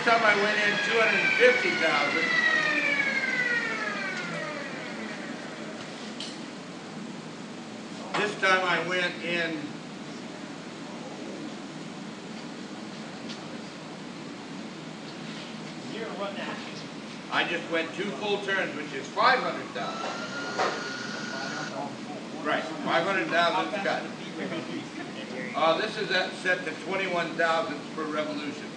time I went in 250,000. This time I went in I just went 2 full turns, which is 500,000. Right, 500,000 cut. This is set to 21 thousandths per revolution.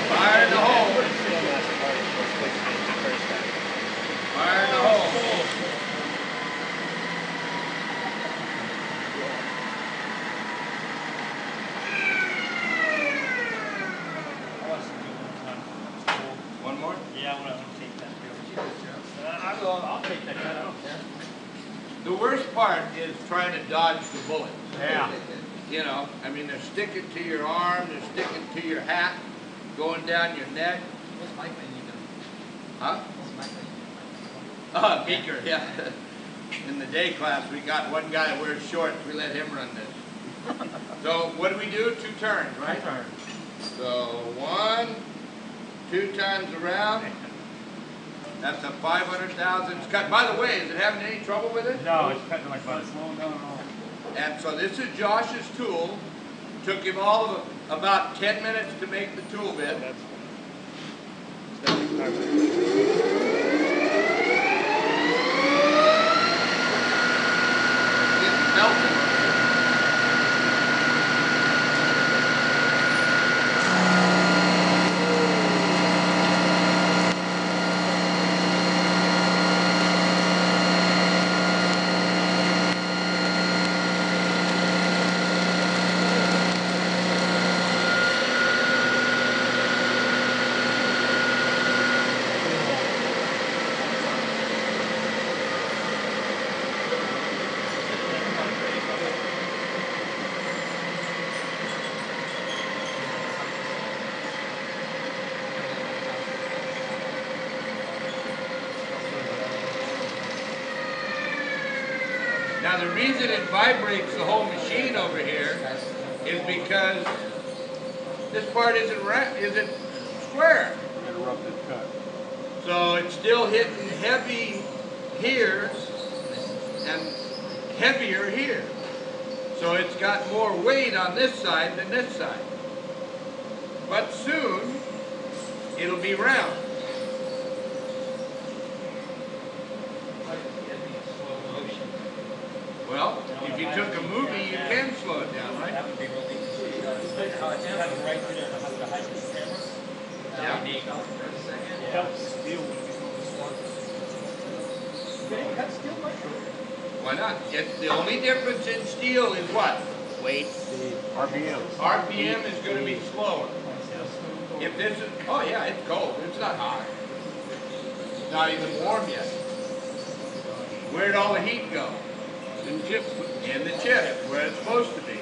Fire in the hole. Fire in the hole. One more? Yeah, I want to take that. I'll take that cut. I don't care. The worst part is trying to dodge the bullets. Yeah. You know, I mean, they're sticking to your arm, they're sticking to your hat, going down your neck. What's my thing you do? Huh? What's my thing? Beaker, yeah. In the day class, we got one guy who wears shorts, we let him run this. So, what do we do? 2 turns, right? 2 turns. So, 1, 2 times around. That's a 500,000 cut. By the way, is it having any trouble with it? No, it's cutting like butter. And so this is Josh's tool. Took him all of about 10 minutes to make the tool bit. It's melting. Now the reason it vibrates the whole machine over here is because this part isn't square. So it's still hitting heavy here and heavier here. So it's got more weight on this side than this side. But soon it'll be round. Well, if you took a movie, you can slow it down, right? That would be really easy. How it's right there, the high-speed camera. Yeah. It helps steel. Can it cut steel much? Why not? The only difference in steel is what? Weight. RPM. RPM is going to be slower. If this is, oh yeah, it's cold. It's not hot. It's not even warm yet. Where'd all the heat go? In the chip, where it's supposed to be.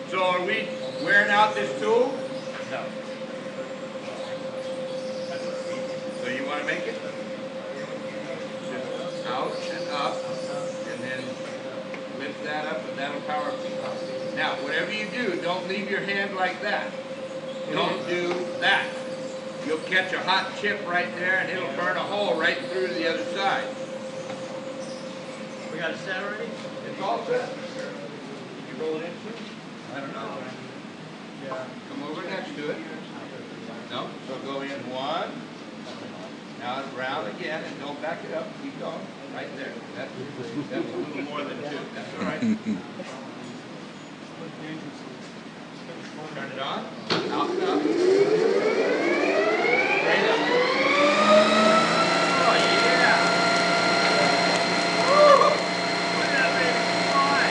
So are we wearing out this tool? No. So you want to make it? Just out and up, and then lift that up, and that'll power feed up. Now, whatever you do, don't leave your hand like that. Don't do that. You'll catch a hot chip right there, and it'll burn a hole right through to the other side. We got it set already? It's all set. Did you roll it in too? I don't know. Yeah. Come over next to it. No? So go in 1. Now round again, and don't back it up. Keep going. Right there. That's a little more than 2. That's all right. Turn it on. Out and up. Right up. Oh, yeah. Woo! Look at that baby fly.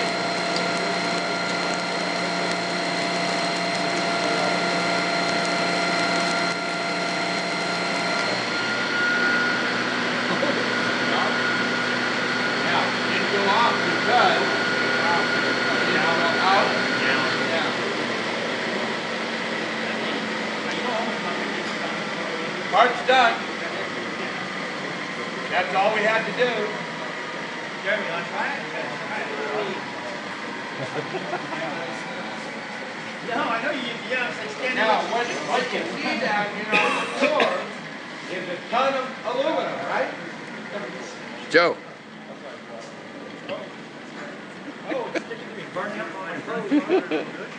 does. Yeah, out. Yeah. Part's done. That's all we had to do. Jeremy, you want to try it? No, I know you, it's standing. Now, what you see down here on the floor is a ton of aluminum, right? Joe. Oh, it's sticking to me. Burning up mine.